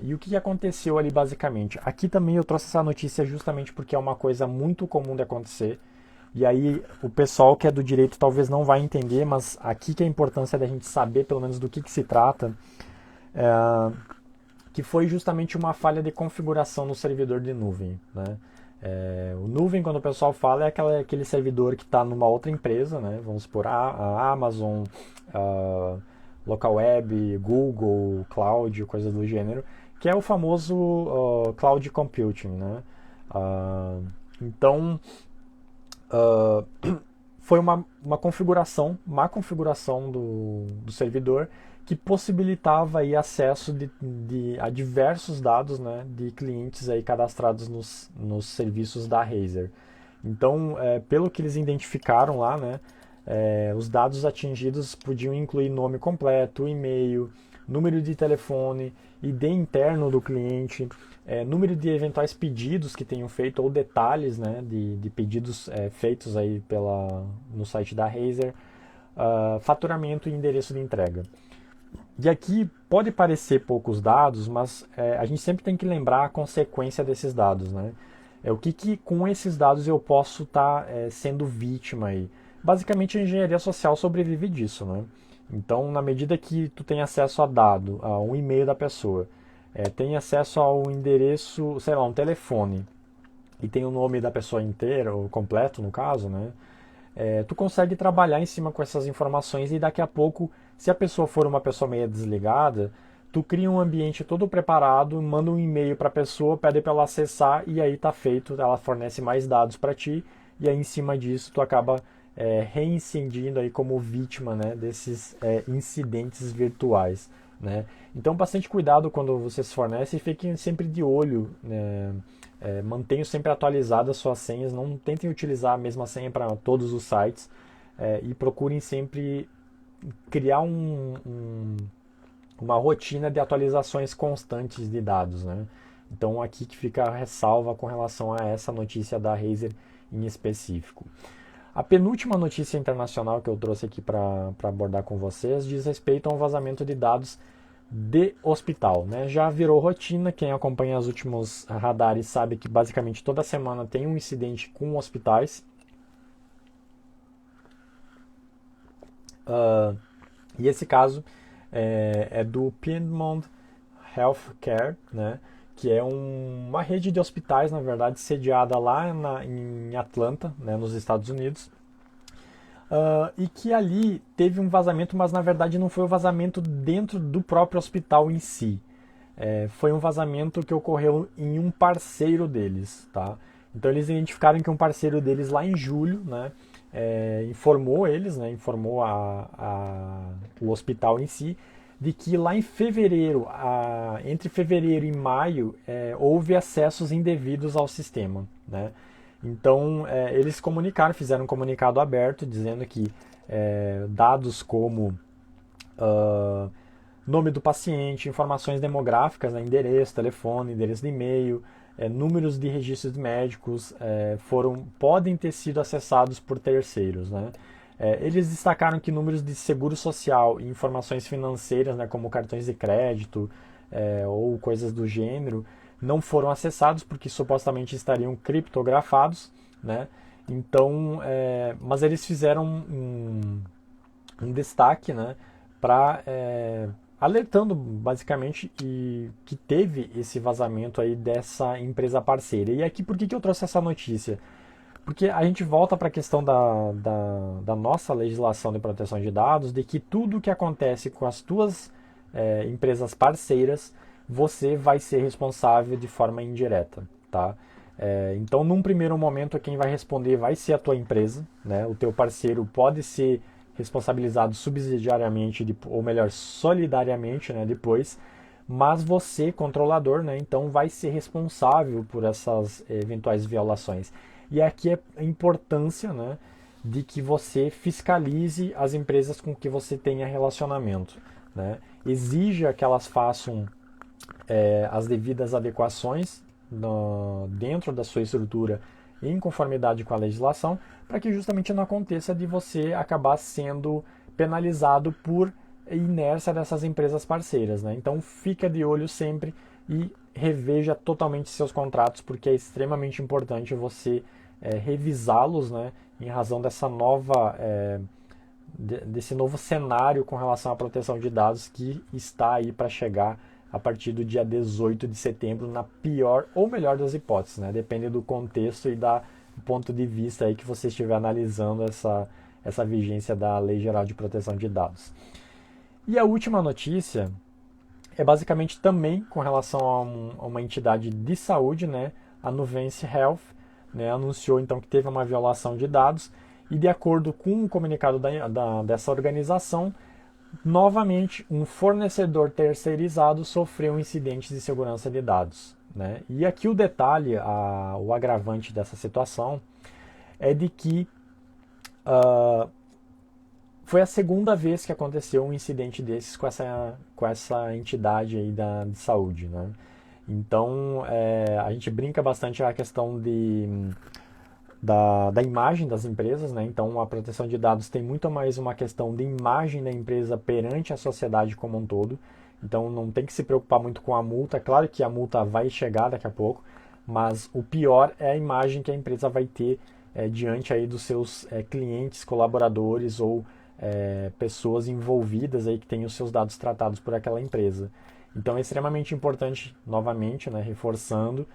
E o que aconteceu ali basicamente? Aqui também eu trouxe essa notícia justamente porque é uma coisa muito comum de acontecer. E aí o pessoal que é do direito talvez não vai entender, mas aqui que é a importância da gente saber pelo menos do que se trata. Que foi justamente uma falha de configuração no servidor de nuvem, né? O nuvem, quando o pessoal fala, é aquele servidor que está numa outra empresa, né? Vamos supor a Amazon, Local Web, Google, Cloud, coisas do gênero, que é o famoso Cloud Computing, né? Então, foi uma configuração, má configuração do servidor que possibilitava aí acesso a diversos dados, né, de clientes aí cadastrados nos serviços da Razer. Então, pelo que eles identificaram lá, né, os dados atingidos podiam incluir nome completo, e-mail, número de telefone, ID interno do cliente, número de eventuais pedidos que tenham feito ou detalhes, né, de pedidos feitos aí no site da Razer, faturamento e endereço de entrega. E aqui pode parecer poucos dados, mas a gente sempre tem que lembrar a consequência desses dados, né? O que com esses dados eu posso estar sendo vítima aí? Basicamente a engenharia social sobrevive disso, né? Então, na medida que tu tem acesso a um e-mail da pessoa, tem acesso ao endereço, sei lá, um telefone, e tem o nome da pessoa inteira, ou completo no caso, né? Tu consegue trabalhar em cima com essas informações e daqui a pouco, se a pessoa for uma pessoa meio desligada, tu cria um ambiente todo preparado, manda um e-mail para a pessoa, pede para ela acessar e aí tá feito, ela fornece mais dados para ti e aí em cima disso tu acaba reincidindo aí como vítima, né, desses incidentes virtuais. né? Então, bastante cuidado quando você se fornece e fiquem sempre de olho, né? Mantenham sempre atualizadas as suas senhas, não tentem utilizar a mesma senha para todos os sites, e procurem sempre criar uma rotina de atualizações constantes de dados, né? Então aqui que fica a ressalva com relação a essa notícia da Razer em específico. A penúltima notícia internacional que eu trouxe aqui para abordar com vocês diz respeito a um vazamento de dados de hospital, né? Já virou rotina, quem acompanha os últimos radares sabe que basicamente toda semana tem um incidente com hospitais. E esse caso é do Piedmont Healthcare, né? Que é uma rede de hospitais, na verdade, sediada lá em Atlanta, né, nos Estados Unidos. E que ali teve um vazamento, mas na verdade não foi um vazamento dentro do próprio hospital em si. Foi um vazamento que ocorreu em um parceiro deles, tá? Então eles identificaram que um parceiro deles lá em julho, né, informou eles, né, informou o hospital em si, de que lá em fevereiro, entre fevereiro e maio, houve acessos indevidos ao sistema, né? Então eles comunicaram, fizeram um comunicado aberto dizendo que dados como nome do paciente, informações demográficas, né, endereço, telefone, endereço de e-mail, números de registros médicos podem ter sido acessados por terceiros, né? Eles destacaram que números de seguro social e informações financeiras, né, como cartões de crédito ou coisas do gênero, não foram acessados porque supostamente estariam criptografados, né? Então, mas eles fizeram um destaque, né, para alertando basicamente que teve esse vazamento aí dessa empresa parceira. E aqui por que eu trouxe essa notícia? Porque a gente volta para a questão da nossa legislação de proteção de dados, de que tudo que acontece com as tuas empresas parceiras, você vai ser responsável de forma indireta, tá? Então, num primeiro momento, quem vai responder vai ser a tua empresa, né? O teu parceiro pode ser responsabilizado subsidiariamente, ou melhor, solidariamente, né, depois, mas você, controlador, né, então vai ser responsável por essas eventuais violações. E aqui é a importância, né, de que você fiscalize as empresas com que você tenha relacionamento, né? Exija que elas façam as devidas adequações dentro da sua estrutura em conformidade com a legislação, para que justamente não aconteça de você acabar sendo penalizado por inércia dessas empresas parceiras, né? Então fica de olho sempre e reveja totalmente seus contratos, porque é extremamente importante você revisá-los, né, em razão dessa desse novo cenário com relação à proteção de dados que está aí para chegar a partir do dia 18 de setembro, na pior ou melhor das hipóteses, né? Depende do contexto e do ponto de vista aí que você estiver analisando essa vigência da Lei Geral de Proteção de Dados. E a última notícia é basicamente também com relação a uma entidade de saúde, né? A Nuvance Health, né, anunciou então que teve uma violação de dados e, de acordo com o comunicado dessa organização, novamente um fornecedor terceirizado sofreu um incidente de segurança de dados, né? E aqui o detalhe, o agravante dessa situação é de que foi a segunda vez que aconteceu um incidente desses com essa entidade aí de saúde, né? Então, a gente brinca bastante a questão da imagem das empresas, né? Então, a proteção de dados tem muito mais uma questão de imagem da empresa perante a sociedade como um todo. Então, não tem que se preocupar muito com a multa. Claro que a multa vai chegar daqui a pouco, mas o pior é a imagem que a empresa vai ter diante aí dos seus clientes, colaboradores ou pessoas envolvidas aí que têm os seus dados tratados por aquela empresa. Então é extremamente importante, novamente, né, reforçando,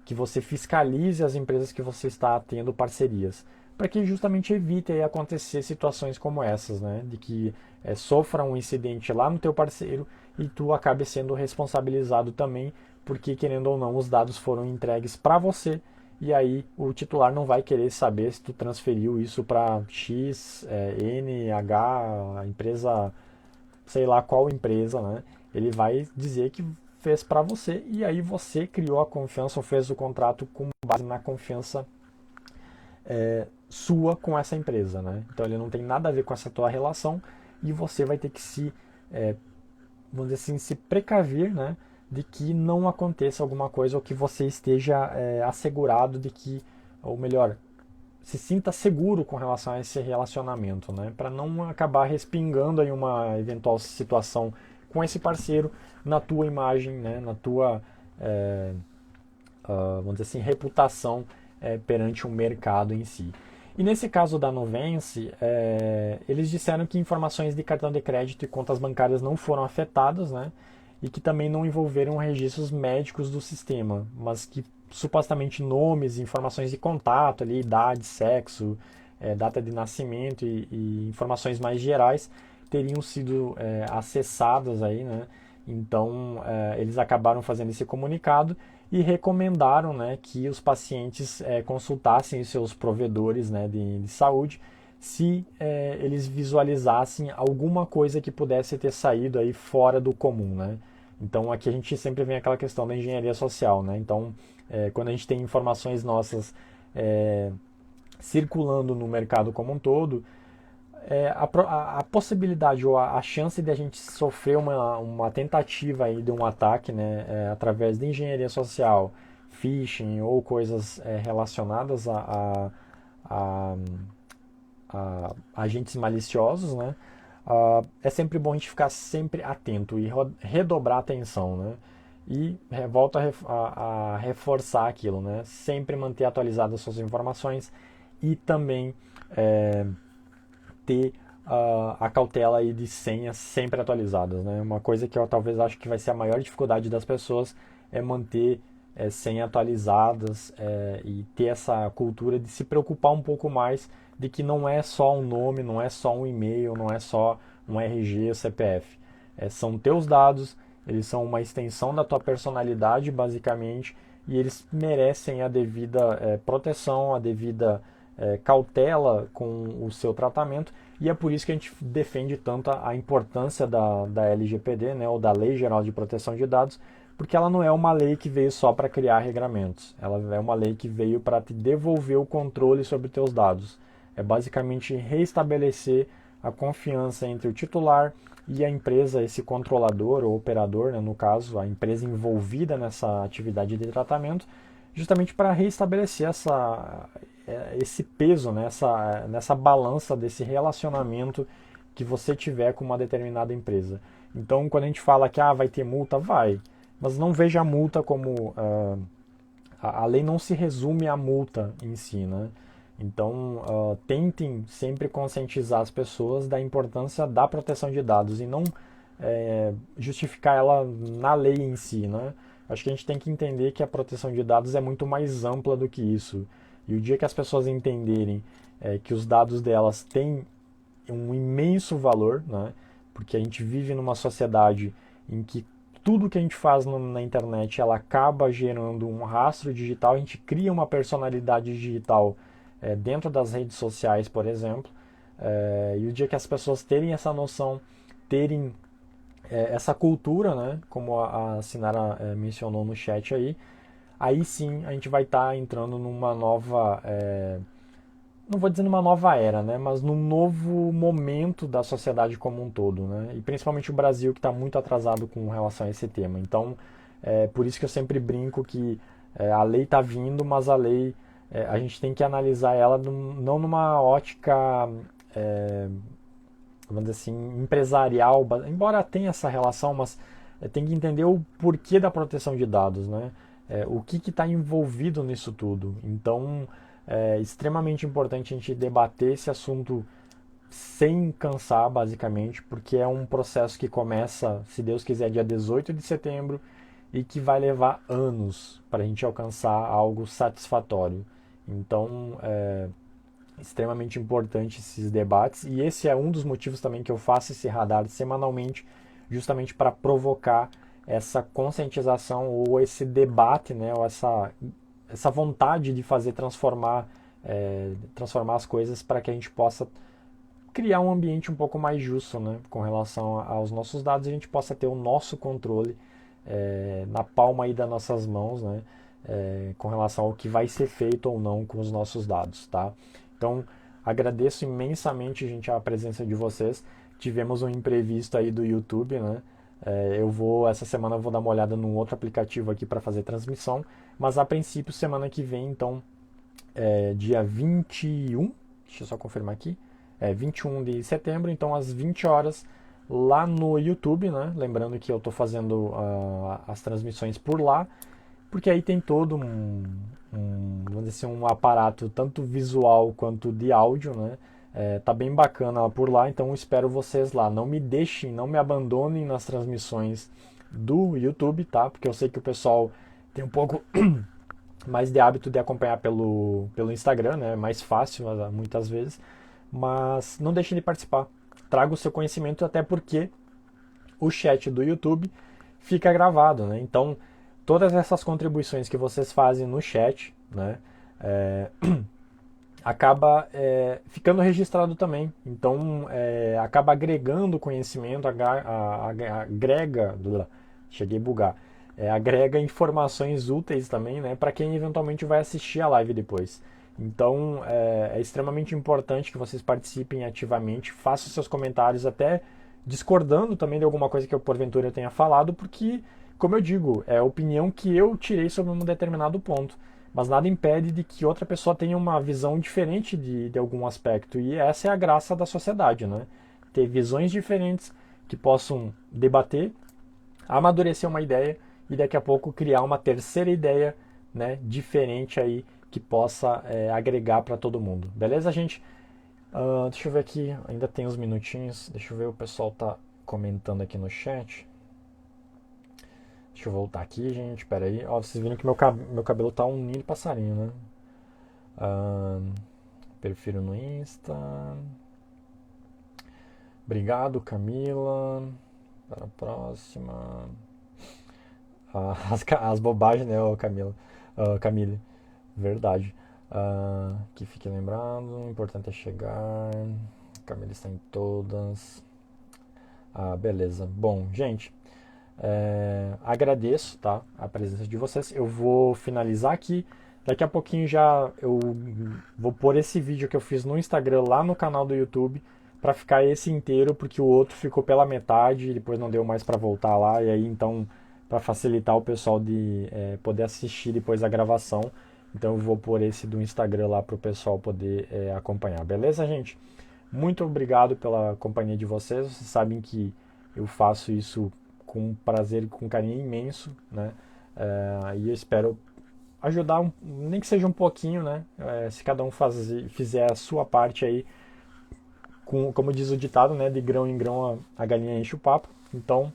que você fiscalize as empresas que você está tendo parcerias, para que justamente evite aí acontecer situações como essas, né, de que sofra um incidente lá no teu parceiro e tu acabe sendo responsabilizado também, porque querendo ou não os dados foram entregues para você e aí o titular não vai querer saber se tu transferiu isso para X, N, H, a empresa, sei lá qual empresa, né? Ele vai dizer que fez para você e aí você criou a confiança ou fez o contrato com base na confiança sua com essa empresa, né? Então ele não tem nada a ver com essa tua relação e você vai ter que vamos dizer assim, se precaver, né? De que não aconteça alguma coisa ou que você esteja assegurado de que, ou melhor, se sinta seguro com relação a esse relacionamento, né? Para não acabar respingando em uma eventual situação com esse parceiro na tua imagem, né? Na tua, vamos dizer assim, reputação perante o mercado em si. E nesse caso da Nuvense, eles disseram que informações de cartão de crédito e contas bancárias não foram afetadas, né? E que também não envolveram registros médicos do sistema, mas que supostamente nomes, informações de contato, ali, idade, sexo, data de nascimento e informações mais gerais teriam sido acessadas aí, né? Então eles acabaram fazendo esse comunicado e recomendaram, né, que os pacientes consultassem os seus provedores, né, de saúde se eles visualizassem alguma coisa que pudesse ter saído aí fora do comum, né? Então aqui a gente sempre vem aquela questão da engenharia social, né? Então quando a gente tem informações nossas circulando no mercado como um todo, a possibilidade ou a chance de a gente sofrer uma tentativa aí de um ataque, né, através de engenharia social, phishing ou coisas relacionadas a agentes maliciosos, né, é sempre bom a gente ficar sempre atento e redobrar a atenção, né, e volto a reforçar aquilo, né, sempre manter atualizadas as suas informações e também ter a cautela aí de senhas sempre atualizadas, né? Uma coisa que eu talvez acho que vai ser a maior dificuldade das pessoas é manter senhas atualizadas e ter essa cultura de se preocupar um pouco mais de que não é só um nome, não é só um e-mail, não é só um RG ou CPF. São teus dados, eles são uma extensão da tua personalidade, basicamente, e eles merecem a devida proteção, a devida cautela com o seu tratamento, e é por isso que a gente defende tanto a importância da LGPD, né, ou da Lei Geral de Proteção de Dados, porque ela não é uma lei que veio só para criar regramentos, ela é uma lei que veio para te devolver o controle sobre os teus dados. É basicamente restabelecer a confiança entre o titular e a empresa, esse controlador ou operador, né, no caso, a empresa envolvida nessa atividade de tratamento, justamente para restabelecer esse peso, né, nessa balança desse relacionamento que você tiver com uma determinada empresa. Então, quando a gente fala que vai ter multa, vai. Mas não veja a multa como... a lei não se resume à multa em si, né? Então, tentem sempre conscientizar as pessoas da importância da proteção de dados e não justificar ela na lei em si, né? Acho que a gente tem que entender que a proteção de dados é muito mais ampla do que isso. E o dia que as pessoas entenderem que os dados delas têm um imenso valor, né? Porque a gente vive numa sociedade em que tudo que a gente faz na internet ela acaba gerando um rastro digital, a gente cria uma personalidade digital dentro das redes sociais, por exemplo. E o dia que as pessoas terem essa noção, terem essa cultura, né? Como a Sinara mencionou no chat aí sim a gente vai estar entrando numa nova, não vou dizer numa nova era, né, mas num novo momento da sociedade como um todo, né, e principalmente o Brasil que está muito atrasado com relação a esse tema. Então, por isso que eu sempre brinco que a lei está vindo, mas a lei, a gente tem que analisar ela não numa ótica, vamos dizer assim, empresarial, embora tenha essa relação, mas tem que entender o porquê da proteção de dados, né? O que está envolvido nisso tudo. Então, é extremamente importante a gente debater esse assunto sem cansar, basicamente, porque é um processo que começa, se Deus quiser, dia 18 de setembro e que vai levar anos para a gente alcançar algo satisfatório. Então, extremamente importante esses debates e esse é um dos motivos também que eu faço esse radar semanalmente, justamente para provocar essa conscientização ou esse debate, né, ou essa vontade de fazer transformar as coisas para que a gente possa criar um ambiente um pouco mais justo, né, com relação aos nossos dados, e a gente possa ter o nosso controle na palma aí das nossas mãos, né, com relação ao que vai ser feito ou não com os nossos dados, tá? Então, agradeço imensamente, gente, a presença de vocês. Tivemos um imprevisto aí do YouTube, né? Essa semana eu vou dar uma olhada num outro aplicativo aqui para fazer transmissão, mas a princípio semana que vem, então, dia 21, deixa eu só confirmar aqui, 21 de setembro, então às 20 horas lá no YouTube, né? Lembrando que eu estou fazendo as transmissões por lá, porque aí tem todo vamos dizer assim, um aparato tanto visual quanto de áudio, né? Tá bem bacana por lá, então espero vocês lá. Não me deixem, não me abandonem nas transmissões do YouTube, tá? Porque eu sei que o pessoal tem um pouco mais de hábito de acompanhar pelo Instagram, né? É mais fácil muitas vezes, mas não deixem de participar. Traga o seu conhecimento, até porque o chat do YouTube fica gravado, né? Então, todas essas contribuições que vocês fazem no chat, né? Acaba ficando registrado também. Então, acaba agregando conhecimento, agrega, cheguei a bugar, agrega informações úteis também, né, para quem eventualmente vai assistir a live depois. Então, é extremamente importante que vocês participem ativamente, façam seus comentários, até discordando também de alguma coisa que eu porventura tenha falado, porque, como eu digo, é a opinião que eu tirei sobre um determinado ponto. Mas nada impede de que outra pessoa tenha uma visão diferente de algum aspecto. E essa é a graça da sociedade, né? Ter visões diferentes que possam debater, amadurecer uma ideia e daqui a pouco criar uma terceira ideia, né, diferente aí que possa agregar para todo mundo. Beleza, gente? Deixa eu ver aqui, ainda tem uns minutinhos. Deixa eu ver, o pessoal tá comentando aqui no chat. Deixa eu voltar aqui, gente. Pera aí. Ó, vocês viram que meu cabelo tá um ninho de passarinho, né? Prefiro no Insta. Obrigado, Camila. Para a próxima. As bobagens, né, Camila? Camille. Verdade. Que fique lembrado. O importante é chegar. Camila está em todas. Beleza. Bom, gente. Agradeço, tá, a presença de vocês. Eu vou finalizar aqui. Daqui a pouquinho já eu vou pôr esse vídeo que eu fiz no Instagram lá no canal do YouTube para ficar esse inteiro, porque o outro ficou pela metade e depois não deu mais para voltar lá. E aí então, para facilitar o pessoal de poder assistir depois a gravação, então eu vou pôr esse do Instagram lá para o pessoal poder acompanhar. Beleza, gente? Muito obrigado pela companhia de vocês. Vocês sabem que eu faço isso com prazer e com carinho imenso, né? E eu espero ajudar, nem que seja um pouquinho, né? Se cada um fizer a sua parte aí, como diz o ditado, né? De grão em grão a galinha enche o papo. Então,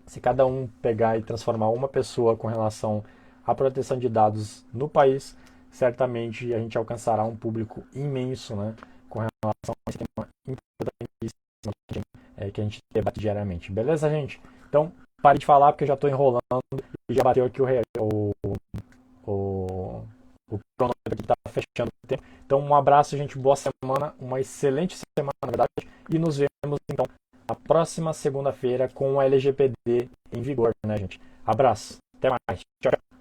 se cada um pegar e transformar uma pessoa com relação à proteção de dados no país, certamente a gente alcançará um público imenso, né? Com relação a esse tema importantíssimo que a gente debate diariamente. Beleza, gente? Então, pare de falar porque eu já estou enrolando e já bateu aqui o cronômetro que está fechando o tempo. Então, um abraço, gente. Boa semana, uma excelente semana, na verdade. E nos vemos, então, na próxima segunda-feira com o LGPD em vigor, né, gente? Abraço. Até mais. Tchau, tchau.